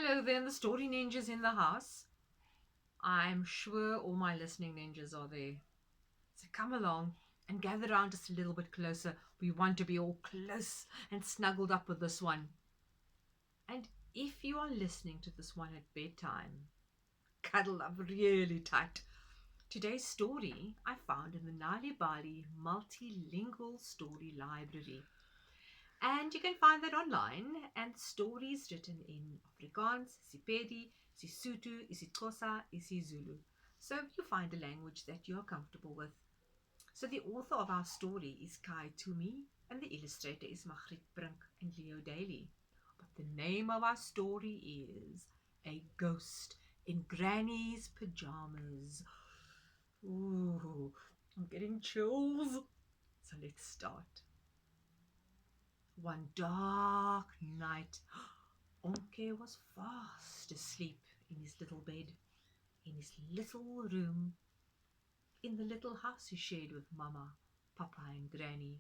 Hello there, the story ninjas in the house. I'm sure all my listening ninjas are there. So come along and gather around just a little bit closer. We want to be all close and snuggled up with this one. And if you are listening to this one at bedtime, cuddle up really tight. Today's story I found in the Nali Bali Multilingual Story Library. And you can find that online. And the story is written in Afrikaans, Sepedi, Sesotho, isiXhosa, isiZulu. So you find a language that you're comfortable with. So the author of our story is Kai Tuomi, and the illustrator is Margriet Brink and Leo Daly. But the name of our story is A Ghost in Granny's Pyjamas. Ooh, I'm getting chills. So let's start. One dark night, Onke was fast asleep in his little bed, in his little room, in the little house he shared with Mama, Papa, and Granny,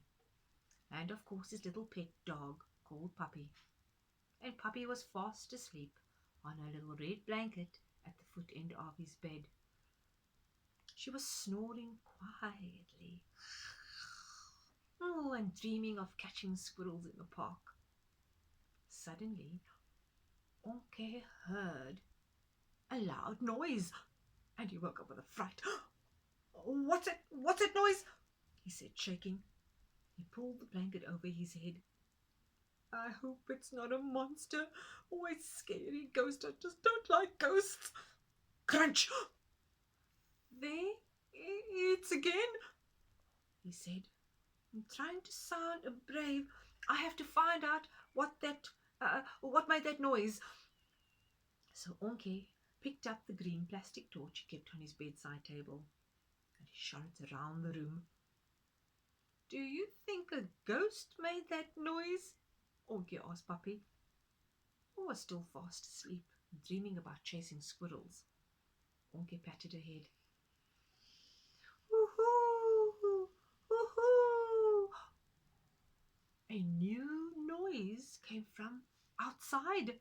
and of course his little pet dog called Puppy. And Puppy was fast asleep on her little red blanket at the foot end of his bed. She was snoring quietly, and dreaming of catching squirrels in the park. Suddenly, Onke heard a loud noise, and he woke up with a fright. What's it? What's that noise? He said, shaking. He pulled the blanket over his head. I hope it's not a monster or a scary ghost. I just don't like ghosts. Crunch! There it's again, he said. I'm trying to sound brave. I have to find out what made that noise. So Onke picked up the green plastic torch he kept on his bedside table, and he shone it around the room. Do you think a ghost made that noise? Onke asked Puppy, who was still fast asleep, dreaming about chasing squirrels. Onke patted her head. Woohoo! Woohoo! A new noise came from outside.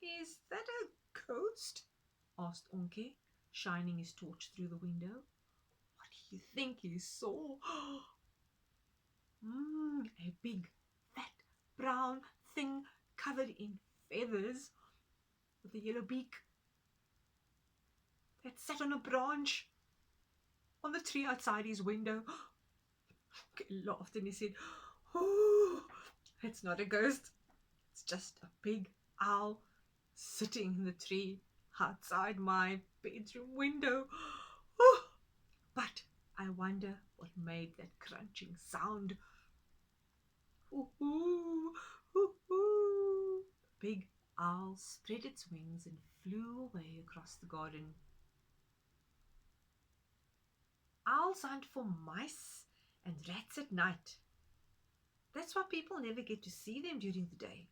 Is that a ghost? Asked Onke, shining his torch through the window. What do you think he saw? A big, fat, brown thing covered in feathers with a yellow beak that sat on a branch on the tree outside his window. He laughed and he said, oh, it's not a ghost. It's just a big owl sitting in the tree outside my bedroom window. Oh, but I wonder what made that crunching sound. Ooh, ooh, ooh, ooh. The big owl spread its wings and flew away across the garden. Owls hunt for mice and rats at night. That's why people never get to see them during the day.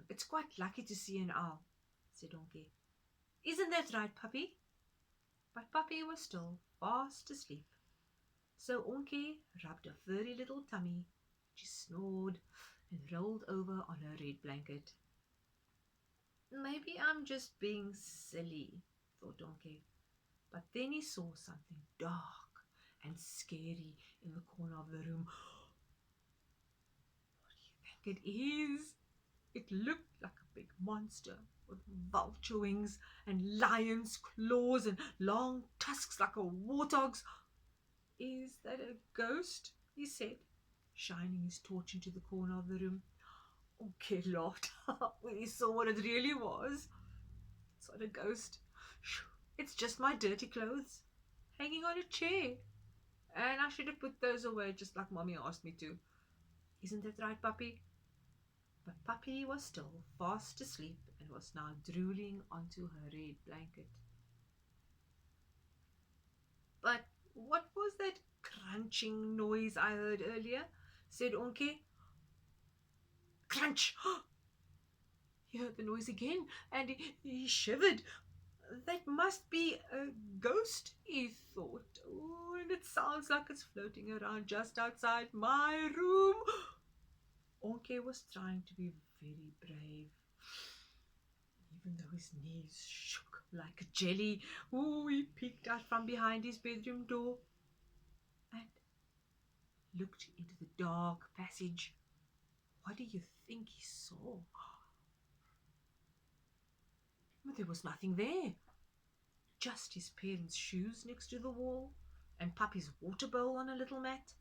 It's quite lucky to see an owl, said Onke. Isn't that right, Puppy? But Puppy was still fast asleep. So Onke rubbed her furry little tummy. She snored and rolled over on her red blanket. Maybe I'm just being silly, thought Onke. But then he saw something dark and scary in the corner of the room. What do you think it is? It looked like a big monster with vulture wings and lion's claws and long tusks like a warthog's. Is that a ghost? He said, shining his torch into the corner of the room. Okay, laughed when he saw what it really was. It's not a ghost. It's just my dirty clothes hanging on a chair. And I should have put those away just like Mommy asked me to. Isn't that right, Puppy? But Puppy was still fast asleep and was now drooling onto her red blanket. But what was that crunching noise I heard earlier? Said Onke. Crunch! He heard the noise again and he shivered. That must be a ghost, he thought. Oh, and it sounds like it's floating around just outside my room. Onke was trying to be very brave. Even though his knees shook like a jelly, he peeked out from behind his bedroom door and looked into the dark passage. What do you think he saw? There was nothing there. Just his parents' shoes next to the wall and Puppy's water bowl on a little mat.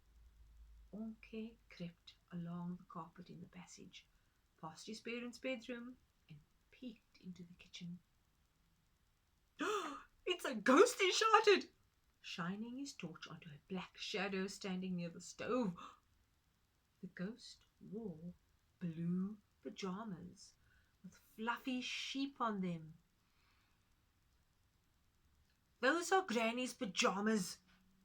Onke crept along the carpet in the passage, past his parents' bedroom, and peeked into the kitchen. It's a ghost, he shouted, shining his torch onto a black shadow standing near the stove. The ghost wore blue pyjamas with fluffy sheep on them. Those are Granny's pyjamas,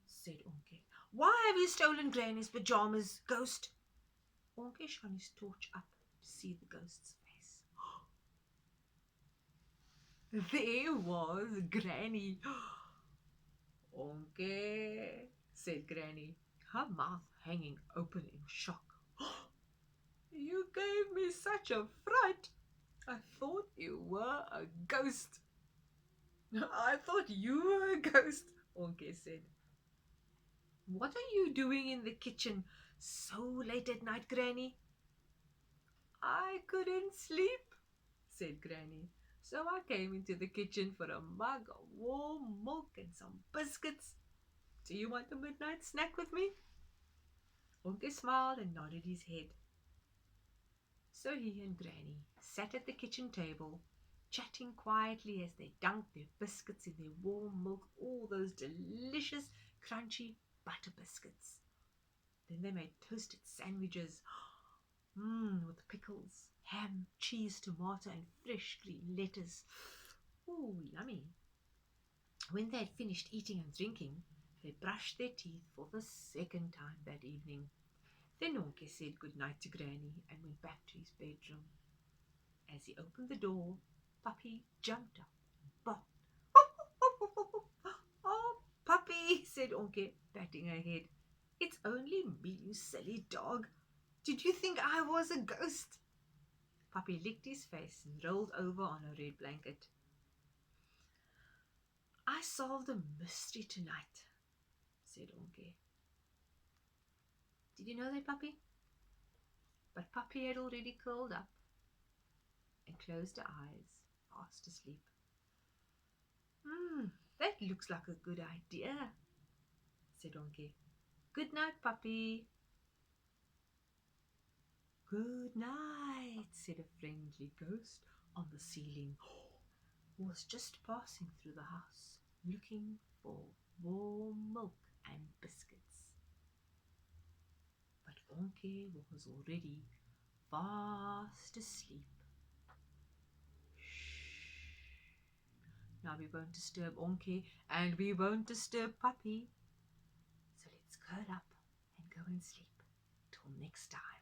said Onke. Why have you stolen Granny's pyjamas, ghost? Onke shone his torch up to see the ghost's face. There was Granny. Onke, said Granny, her mouth hanging open in shock. You gave me such a fright. I thought you were a ghost. I thought you were a ghost, Onke said. What are you doing in the kitchen so late at night, Granny? I couldn't sleep, said Granny. So I came into the kitchen for a mug of warm milk and some biscuits. Do you want a midnight snack with me? Onke smiled and nodded his head. So he and Granny sat at the kitchen table, chatting quietly as they dunked their biscuits in their warm milk, all those delicious, crunchy butter biscuits. Then they made toasted sandwiches, with pickles, ham, cheese, tomato, and fresh green lettuce. Ooh, yummy. When they had finished eating and drinking, they brushed their teeth for the second time that evening. Then Onke said good night to Granny and went back to his bedroom. As he opened the door, Puppy jumped up and barked. Oh, Puppy, said Onke, patting her head. It's only me, you silly dog. Did you think I was a ghost? Puppy licked his face and rolled over on a red blanket. I solved a mystery tonight, said Onke. Did you know that, Puppy? But Puppy had already curled up and closed her eyes, fast asleep. That looks like a good idea, said Onke. Good night, Puppy. Good night, said a friendly ghost on the ceiling, who was just passing through the house, looking for warm milk and biscuits. But Onke was already fast asleep. Now we won't disturb Onke and we won't disturb Puppy. So let's curl up and go and sleep till next time.